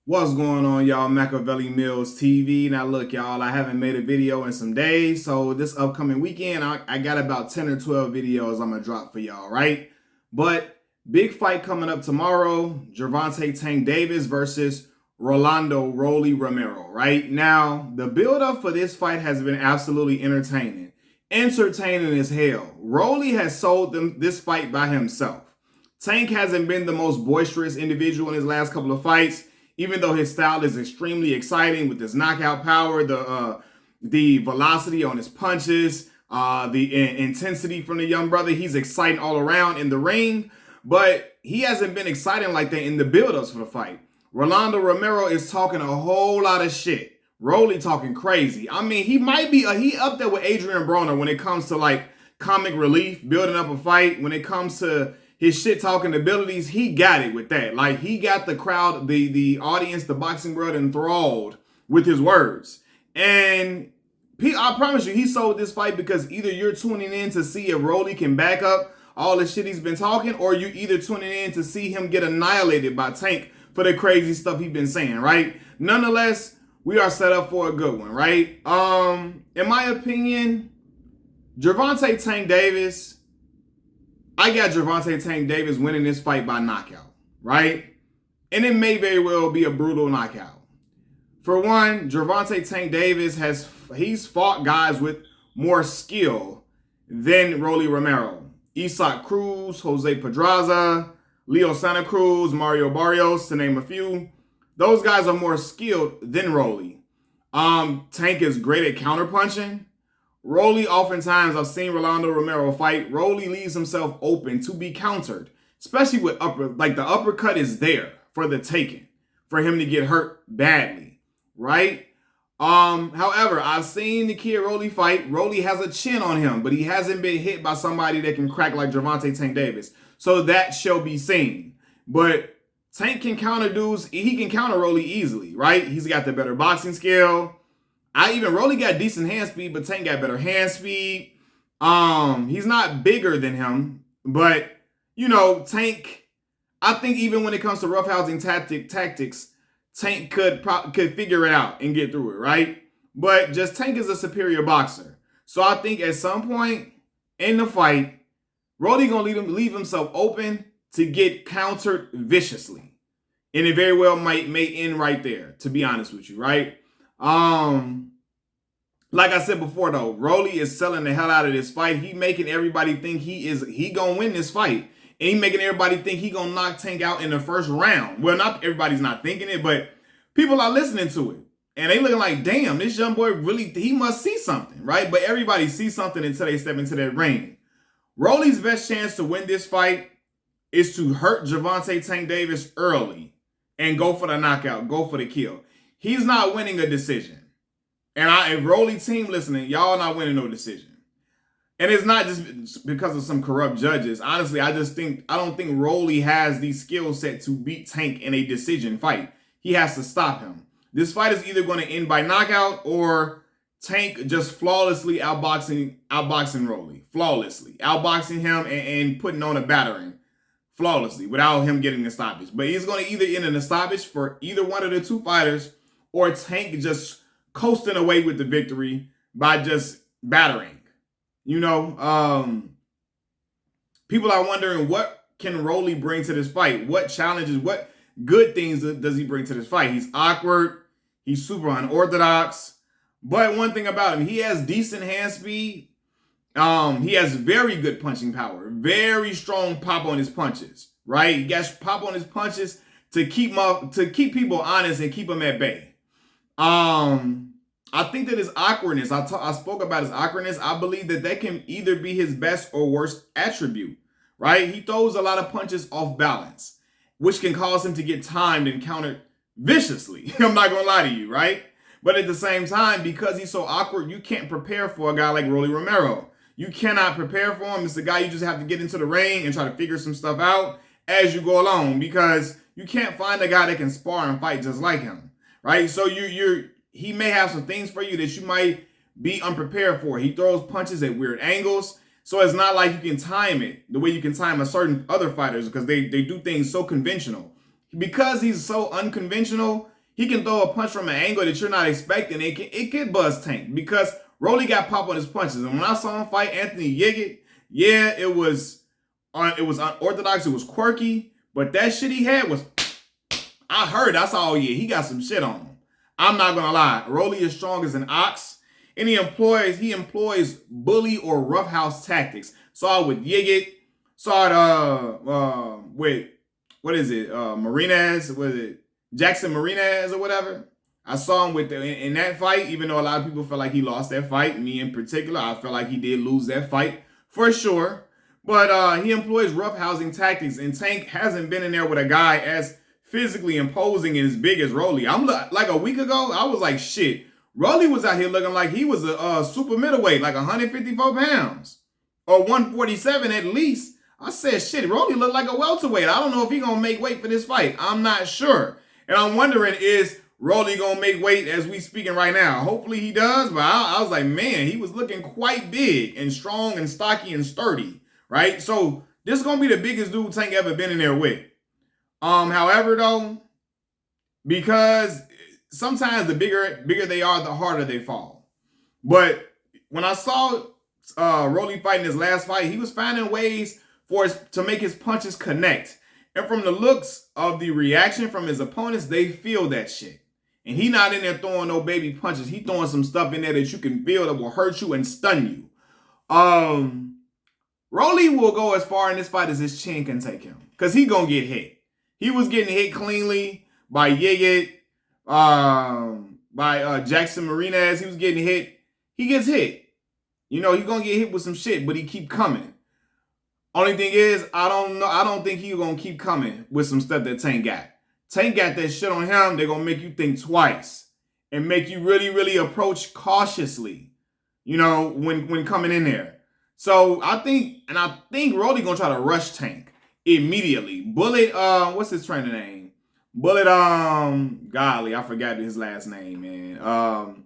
What's going on, y'all? Machiavelli Mills TV. Now, look, y'all, I haven't made a video in some days. So, this upcoming weekend, I got about 10 or 12 videos I'm going to drop for y'all, right? But big fight coming up tomorrow, Gervonta Tank Davis versus Rolando Romero, right? Now, the build-up for this fight has been absolutely entertaining. Entertaining as hell. Rolly has sold them this fight by himself. Tank hasn't been the most boisterous individual in his last couple of fights, even though his style is extremely exciting with his knockout power, the velocity on his punches, the intensity from the young brother. He's exciting all around in the ring, but he hasn't been exciting like that in the build-ups for the fight. Rolando Romero is talking a whole lot of shit. Rolly talking crazy. I mean, he might be he up there with Adrian Broner when it comes to like comic relief, building up a fight. When it comes to his shit talking abilities, he got it with that. Like, he got the crowd, the audience, the boxing world enthralled with his words. And I promise you, he sold this fight because either you're tuning in to see if Rolly can back up all the shit he's been talking, or you either tuning in to see him get annihilated by Tank for the crazy stuff he's been saying, right? Nonetheless, we are set up for a good one, right? In my opinion, Gervonta Tank Davis, I got Gervonta Tank Davis winning this fight by knockout, right? And it may very well be a brutal knockout. For one, Gervonta Tank Davis he's fought guys with more skill than Rolly Romero. Isaac Cruz, Jose Pedraza, Leo Santa Cruz, Mario Barrios, to name a few. Those guys are more skilled than Rolly. Tank is great at counterpunching. Rolly, oftentimes, I've seen Rolando Romero fight. Rolly leaves himself open to be countered, especially with the uppercut is there for the taking, for him to get hurt badly, right? However, I've seen the kid Rolly fight. Rolly has a chin on him, but he hasn't been hit by somebody that can crack like Gervonta Tank Davis. So that shall be seen. But Tank can counter dudes. He can counter Rolly easily, right? He's got the better boxing skill. Rolly got decent hand speed, but Tank got better hand speed. He's not bigger than him, but Tank. I think even when it comes to roughhousing tactics, Tank could figure it out and get through it, right? But just Tank is a superior boxer, so I think at some point in the fight, Rolly gonna leave himself open to get countered viciously, and it very well may end right there. To be honest with you, right? Like I said before, though, Rolly is selling the hell out of this fight. He making everybody think he gonna win this fight. And he making everybody think he gonna knock Tank out in the first round. Well, not everybody's not thinking it, but people are listening to it. And they looking like, damn, this young boy he must see something, right? But everybody sees something until they step into that ring. Rolly's best chance to win this fight is to hurt Gervonta Tank Davis early and go for the knockout, go for the kill. He's not winning a decision. And if Rolly team listening, y'all not winning no decision. And it's not just because of some corrupt judges. Honestly, I don't think Rolly has the skill set to beat Tank in a decision fight. He has to stop him. This fight is either going to end by knockout or Tank just flawlessly outboxing Rolly. Flawlessly. Outboxing him and putting on a battering. Flawlessly, without him getting the stoppage. But he's going to either end in a stoppage for either one of the two fighters, or Tank just coasting away with the victory by just battering. People are wondering, what can Rolly bring to this fight? What challenges, what good things does he bring to this fight? He's awkward. He's super unorthodox. But one thing about him, he has decent hand speed. He has very good punching power. Very strong pop on his punches, right? He got pop on his punches to keep people honest and keep them at bay. I think that his awkwardness, I spoke about his awkwardness. I believe that can either be his best or worst attribute, right? He throws a lot of punches off balance, which can cause him to get timed and countered viciously. I'm not going to lie to you, right? But at the same time, because he's so awkward, you can't prepare for a guy like Rolly Romero. You cannot prepare for him. It's the guy you just have to get into the ring and try to figure some stuff out as you go along, because you can't find a guy that can spar and fight just like him, right? So he may have some things for you that you might be unprepared for. He throws punches at weird angles. So it's not like you can time it the way you can time a certain other fighters, because they do things so conventional. because he's so unconventional, he can throw a punch from an angle that you're not expecting. It could buzz Tank because Rolly got pop on his punches. And when I saw him fight Anthony Yiggett, yeah, it was unorthodox, it was quirky, but that shit he had was, I heard, I saw, oh yeah, he got some shit on him. I'm not gonna lie, Rolly is strong as an ox, and he employs bully or roughhouse tactics. Saw it with Yiggett, saw it with, what is it, Marinez, was it Jackson Marinez or whatever? I saw him in that fight, even though a lot of people felt like he lost that fight. Me in particular, I felt like he did lose that fight for sure. But he employs roughhousing tactics, and Tank hasn't been in there with a guy as physically imposing and as big as Rolly. I'm like a week ago, I was like, shit, Rolly was out here looking like he was a super middleweight, like 154 pounds or 147 at least. I said, shit, Rolly looked like a welterweight. I don't know if he's going to make weight for this fight. I'm not sure. And I'm wondering, is Rolly going to make weight as we speaking right now? Hopefully he does, but I was like, man, he was looking quite big and strong and stocky and sturdy, right? So this is going to be the biggest dude Tank ever been in there with. However, though, because sometimes the bigger they are, the harder they fall. But when I saw Rolly fighting his last fight, he was finding ways to make his punches connect. And from the looks of the reaction from his opponents, they feel that shit. And he not in there throwing no baby punches. He throwing some stuff in there that you can feel that will hurt you and stun you. Rolly will go as far in this fight as his chin can take him, because he gonna get hit. He was getting hit cleanly by Yiggett, by Jackson Marinez. He was getting hit. He gets hit. You know, he's going to get hit with some shit, but he keep coming. Only thing is, I don't think he's going to keep coming with some stuff that Tank got. Tank got that shit on him. They're going to make you think twice and make you really, really approach cautiously, you know, when coming in there. So I think Rolly going to try to rush Tank immediately. Bullet, what's his trainer name? Bullet, golly, I forgot his last name, man.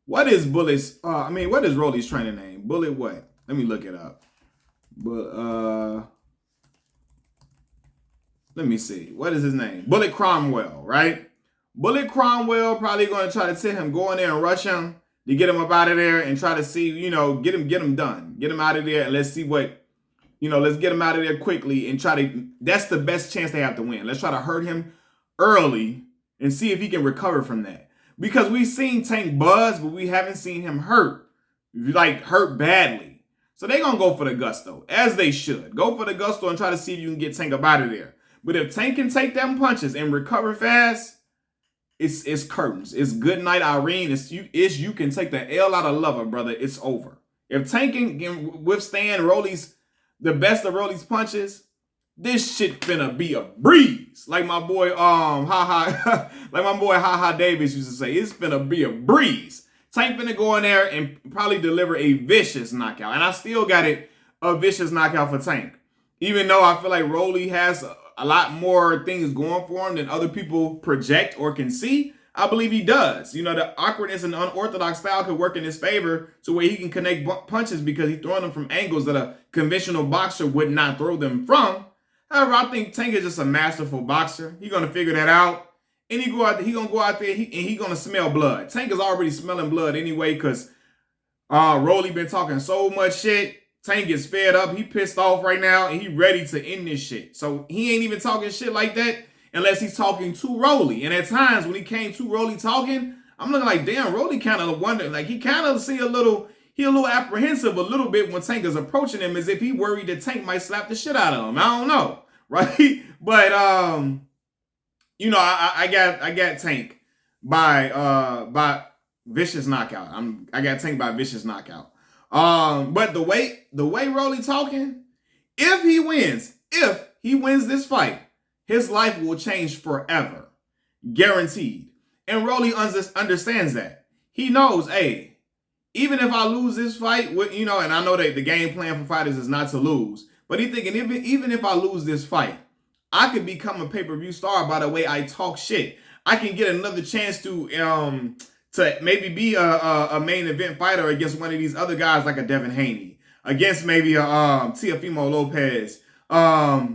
What is Bullet's, what is Rolly's trainer name? Bullet what? Let me look it up. But, let me see. What is his name? Bullet Cromwell, right? Bullet Cromwell probably going to try to tell him, go in there and rush him to get him up out of there and try to see, you know, get him done. Get him out of there and let's see what, you know, let's get him out of there quickly and try to, that's the best chance they have to win. Let's try to hurt him early and see if he can recover from that. Because we've seen Tank buzz, but we haven't seen him hurt badly. So they're going to go for the gusto, as they should. Go for the gusto and try to see if you can get Tank up out of there. But if Tank can take them punches and recover fast, it's curtains. It's good night, Irene. You can take the L out of Lover, brother. It's over. If Tank can withstand the best of Rolly's punches, this shit finna be a breeze. Like my boy Ha Davis used to say, it's finna be a breeze. Tank finna go in there and probably deliver a vicious knockout. And I still got a vicious knockout for Tank. Even though I feel like Rolly has a lot more things going for him than other people project or can see, I believe he does. You know, the awkwardness and unorthodox style could work in his favor to where he can connect punches because he's throwing them from angles that a conventional boxer would not throw them from. However, I think Tank is just a masterful boxer. He's going to figure that out. And he's going to go out there and he's going to smell blood. Tank is already smelling blood anyway because Rolly been talking so much shit. Tank is fed up. He pissed off right now and he ready to end this shit. So he ain't even talking shit like that unless he's talking to Rolly. And at times when he came to Rolly talking, I'm looking like, damn, Rolly kind of wondered. Like he kind of see a little apprehensive a little bit when Tank is approaching him as if he worried that Tank might slap the shit out of him. I don't know. Right? But, you know, I got Tank by vicious knockout. I got Tank by vicious knockout. But the way Rolly talking, if he wins this fight, his life will change forever. Guaranteed. And Rolly understands that. He knows, hey, even if I lose this fight, you know, and I know that the game plan for fighters is not to lose, but he's thinking even if I lose this fight, I could become a pay-per-view star by the way I talk shit. I can get another chance to maybe be a main event fighter against one of these other guys like a Devin Haney, against maybe a Teofimo Lopez,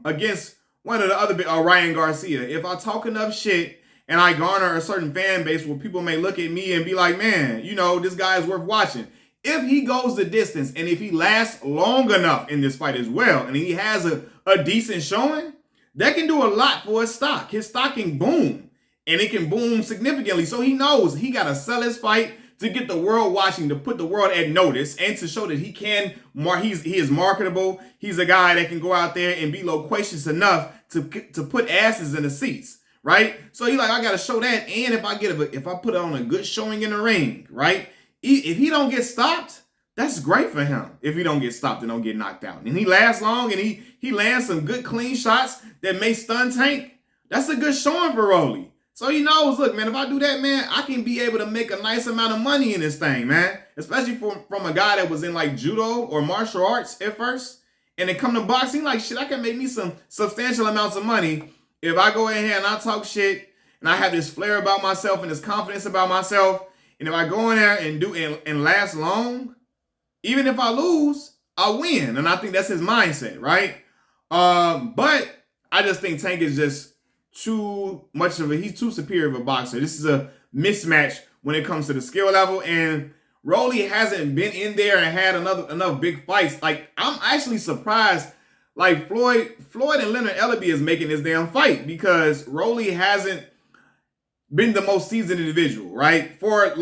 against one of the other Ryan Garcia. If I talk enough shit and I garner a certain fan base where people may look at me and be like, man, you know, this guy is worth watching. If he goes the distance and if he lasts long enough in this fight as well, and he has a decent showing, that can do a lot for his stock. His stock can boom, and it can boom significantly. So he knows he got to sell his fight to get the world watching, to put the world at notice, and to show that he can. He is marketable. He's a guy that can go out there and be loquacious enough to put asses in the seats, right? So he's like, I got to show that, and if I put on a good showing in the ring, right? If he don't get stopped, that's great for him. If he don't get stopped and don't get knocked out, and he lasts long, and he lands some good clean shots that may stun Tank, that's a good showing for Rolly. So he knows, look, man, if I do that, man, I can be able to make a nice amount of money in this thing, man. Especially from a guy that was in like judo or martial arts at first, and then come to boxing, like, shit, I can make me some substantial amounts of money if I go in here and I talk shit and I have this flair about myself and this confidence about myself. And if I go in there and do and last long, even if I lose, I win. And I think that's his mindset, right? But I just think Tank is just he's too superior of a boxer. This is a mismatch when it comes to the skill level. And Rolly hasn't been in there and had enough big fights. Like, I'm actually surprised, like, Floyd and Leonard Ellaby is making this damn fight, because Rolly hasn't been the most seasoned individual, right? For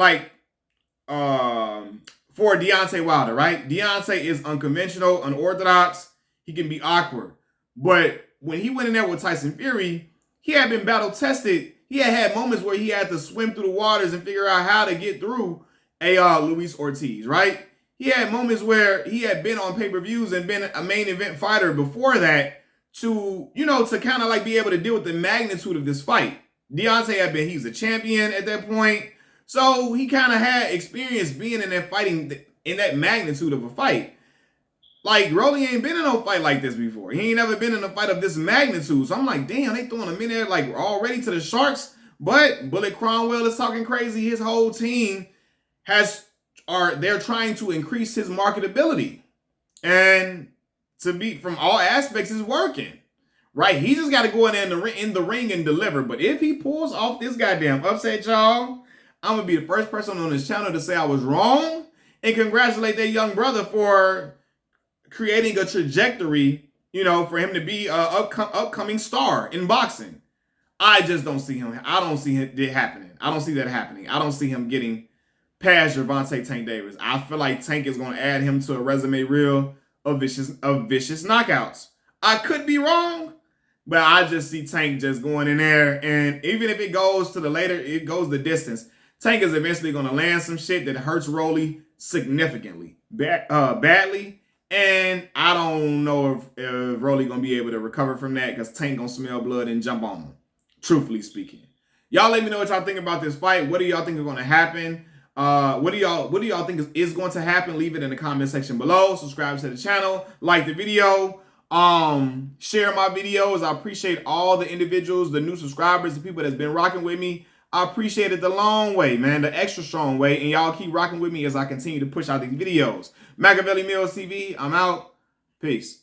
Deontay Wilder, right? Deontay is unconventional, unorthodox. He can be awkward. But when he went in there with Tyson Fury, he had been battle tested. He had moments where he had to swim through the waters and figure out how to get through Luis Ortiz, right? He had moments where he had been on pay-per-views and been a main event fighter before that to kind of like be able to deal with the magnitude of this fight. Deontay he's a champion at that point. So he kind of had experience being in that fighting, in that magnitude of a fight. Like, Rolly ain't been in no fight like this before. He ain't never been in a fight of this magnitude. So I'm like, damn, they throwing him in there like already to the sharks. But Bullet Cromwell is talking crazy. His whole team they're trying to increase his marketability. And to be, from all aspects, is working. Right? He just got to go in there in the ring and deliver. But if he pulls off this goddamn upset, y'all, I'm going to be the first person on this channel to say I was wrong and congratulate that young brother for creating a trajectory, for him to be an upcoming star in boxing. I just don't see him. I don't see it happening. I don't see that happening. I don't see him getting past Gervonta Tank Davis. I feel like Tank is going to add him to a resume reel of vicious knockouts. I could be wrong, but I just see Tank just going in there, and even if it goes the distance, Tank is eventually going to land some shit that hurts Rolly significantly, badly. And I don't know if Rolly going to be able to recover from that, because Tank going to smell blood and jump on him, truthfully speaking. Y'all let me know what y'all think about this fight. What do y'all think is going to happen? What do y'all think is going to happen? Leave it in the comment section below. Subscribe to the channel. Like the video. Share my videos. I appreciate all the individuals, the new subscribers, the people that's been rocking with me. I appreciate it the long way, man, the extra strong way. And y'all keep rocking with me as I continue to push out these videos. Machiavelli Mills TV, I'm out. Peace.